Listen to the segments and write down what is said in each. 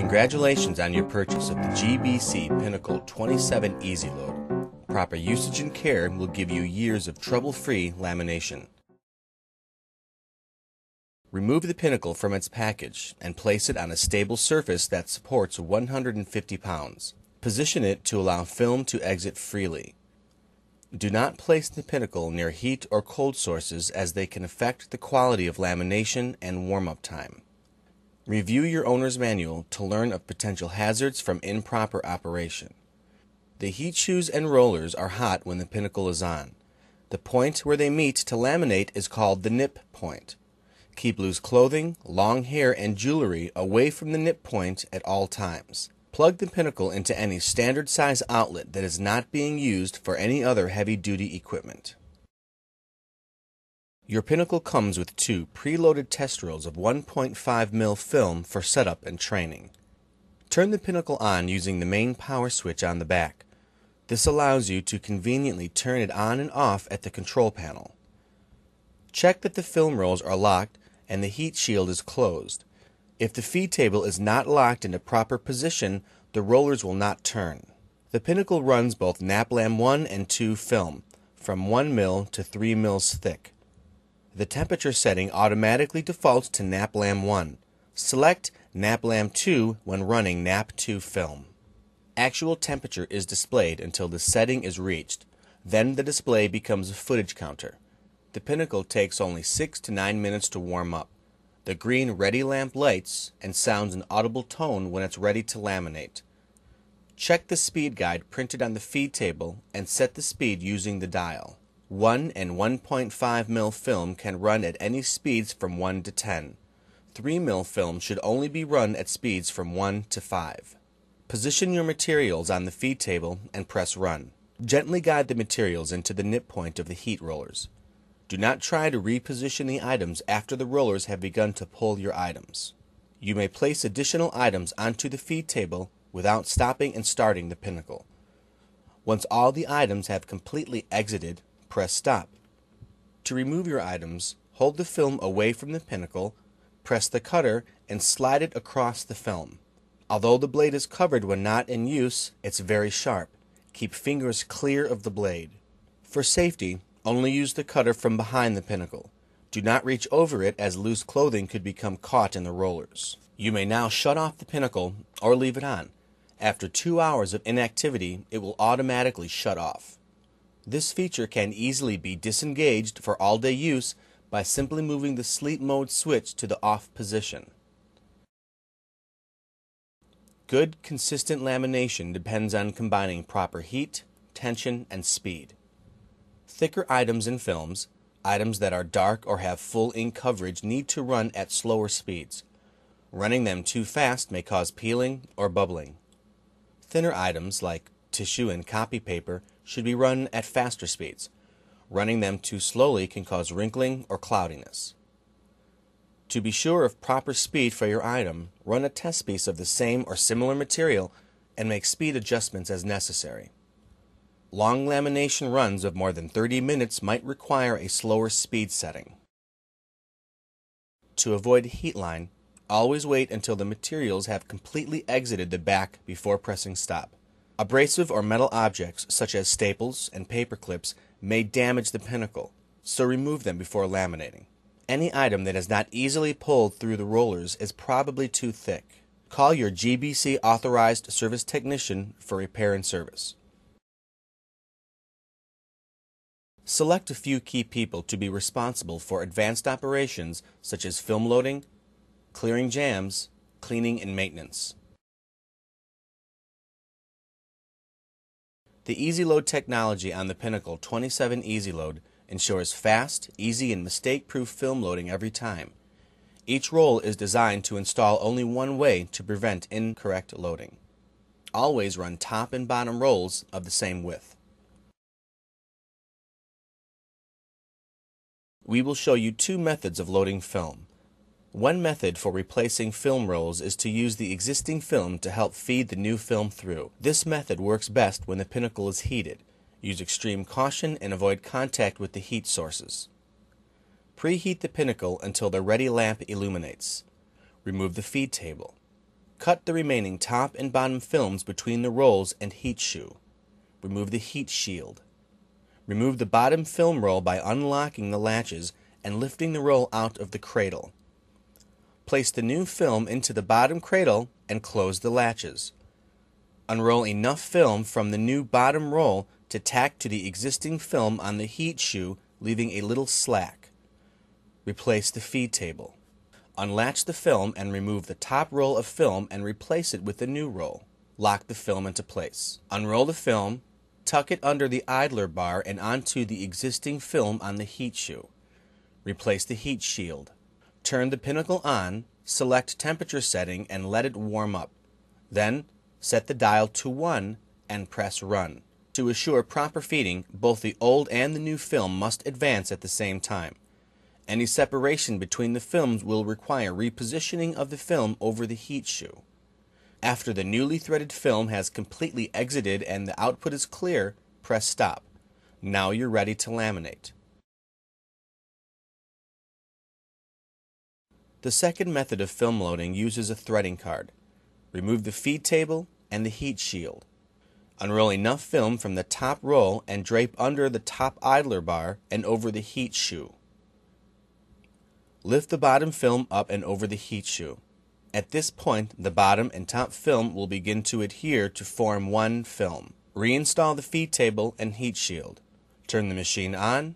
Congratulations on your purchase of the GBC Pinnacle 27 EZload. Proper usage and care will give you years of trouble-free lamination. Remove the Pinnacle from its package and place it on a stable surface that supports 150 pounds. Position it to allow film to exit freely. Do not place the Pinnacle near heat or cold sources as they can affect the quality of lamination and warm-up time. Review your owner's manual to learn of potential hazards from improper operation. The heat shoes and rollers are hot when the Pinnacle is on. The point where they meet to laminate is called the nip point. Keep loose clothing, long hair, and jewelry away from the nip point at all times. Plug the Pinnacle into any standard size outlet that is not being used for any other heavy-duty equipment. Your Pinnacle comes with two preloaded test rolls of 1.5 mil film for setup and training. Turn the Pinnacle on using the main power switch on the back. This allows you to conveniently turn it on and off at the control panel. Check that the film rolls are locked and the heat shield is closed. If the feed table is not locked into proper position, the rollers will not turn. The Pinnacle runs both naplam 1 and 2 film, from 1 mil to 3 mils thick. The temperature setting automatically defaults to naplam 1. Select naplam 2 when running nap 2 film. Actual temperature is displayed until the setting is reached. Then the display becomes a footage counter. The Pinnacle takes only 6 to 9 minutes to warm up. The green ready lamp lights and sounds an audible tone when it's ready to laminate. Check the speed guide printed on the feed table and set the speed using the dial. 1 and 1.5 mil film can run at any speeds from 1 to 10. 3 mil film should only be run at speeds from 1 to 5. Position your materials on the feed table and press run. Gently guide the materials into the nip point of the heat rollers. Do not try to reposition the items after the rollers have begun to pull your items. You may place additional items onto the feed table without stopping and starting the Pinnacle. Once all the items have completely exited, press stop. To remove your items, hold the film away from the Pinnacle, press the cutter, and slide it across the film. Although the blade is covered when not in use, it's very sharp. Keep fingers clear of the blade. For safety, only use the cutter from behind the Pinnacle. Do not reach over it as loose clothing could become caught in the rollers. You may now shut off the Pinnacle or leave it on. After 2 hours of inactivity, it will automatically shut off. This feature can easily be disengaged for all-day use by simply moving the sleep mode switch to the off position. Good, consistent lamination depends on combining proper heat, tension, and speed. Thicker items and films, items that are dark or have full ink coverage, need to run at slower speeds. Running them too fast may cause peeling or bubbling. Thinner items like tissue and copy paper should be run at faster speeds. Running them too slowly can cause wrinkling or cloudiness. To be sure of proper speed for your item, run a test piece of the same or similar material and make speed adjustments as necessary. Long lamination runs of more than 30 minutes might require a slower speed setting. To avoid heat line, always wait until the materials have completely exited the back before pressing stop. Abrasive or metal objects such as staples and paper clips may damage the Pinnacle, so remove them before laminating. Any item that is not easily pulled through the rollers is probably too thick. Call your GBC authorized service technician for repair and service. Select a few key people to be responsible for advanced operations such as film loading, clearing jams, cleaning, and maintenance. The EZload technology on the Pinnacle 27 EZload ensures fast, easy, and mistake-proof film loading every time. Each roll is designed to install only one way to prevent incorrect loading. Always run top and bottom rolls of the same width. We will show you two methods of loading film. One method for replacing film rolls is to use the existing film to help feed the new film through. This method works best when the Pinnacle is heated. Use extreme caution and avoid contact with the heat sources. Preheat the Pinnacle until the ready lamp illuminates. Remove the feed table. Cut the remaining top and bottom films between the rolls and heat shoe. Remove the heat shield. Remove the bottom film roll by unlocking the latches and lifting the roll out of the cradle. Place the new film into the bottom cradle and close the latches. Unroll enough film from the new bottom roll to tack to the existing film on the heat shoe, leaving a little slack. Replace the feed table. Unlatch the film and remove the top roll of film and replace it with the new roll. Lock the film into place. Unroll the film, tuck it under the idler bar and onto the existing film on the heat shoe. Replace the heat shield. Turn the pinnacle on, select temperature setting and let it warm up. Then, set the dial to 1 and press run. To assure proper feeding, both the old and the new film must advance at the same time. Any separation between the films will require repositioning of the film over the heat shoe. After the newly threaded film has completely exited and the output is clear, press stop. Now you're ready to laminate. The second method of film loading uses a threading card. Remove the feed table and the heat shield. Unroll enough film from the top roll and drape under the top idler bar and over the heat shoe. Lift the bottom film up and over the heat shoe. At this point, the bottom and top film will begin to adhere to form one film. Reinstall the feed table and heat shield. Turn the machine on,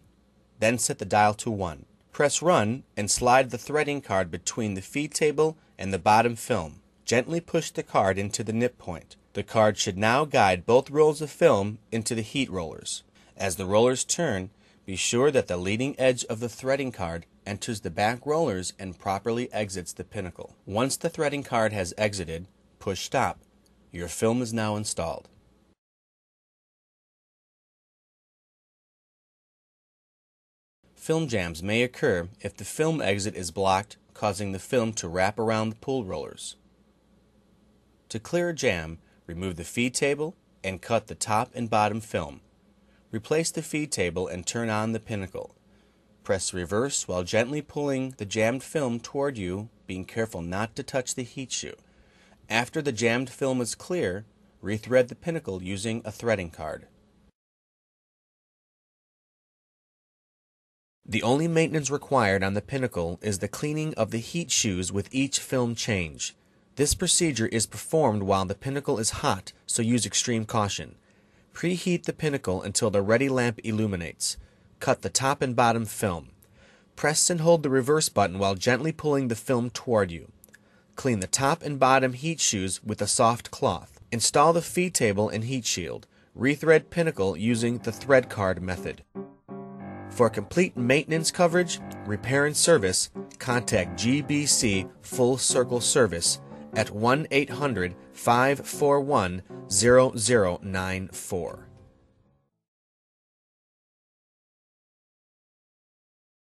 then set the dial to 1. Press run and slide the threading card between the feed table and the bottom film. Gently push the card into the nip point. The card should now guide both rolls of film into the heat rollers. As the rollers turn, be sure that the leading edge of the threading card enters the back rollers and properly exits the pinnacle. Once the threading card has exited, push stop. Your film is now installed. Film jams may occur if the film exit is blocked, causing the film to wrap around the pull rollers. To clear a jam, remove the feed table and cut the top and bottom film. Replace the feed table and turn on the pinnacle. Press reverse while gently pulling the jammed film toward you, being careful not to touch the heat shoe. After the jammed film is clear, rethread the pinnacle using a threading card. The only maintenance required on the pinnacle is the cleaning of the heat shoes with each film change. This procedure is performed while the pinnacle is hot, so use extreme caution. Preheat the pinnacle until the ready lamp illuminates. Cut the top and bottom film. Press and hold the reverse button while gently pulling the film toward you. Clean the top and bottom heat shoes with a soft cloth. Install the feed table and heat shield. Rethread pinnacle using the thread card method. For complete maintenance coverage, repair and service, contact GBC Full Circle Service at 1-800-541-0094.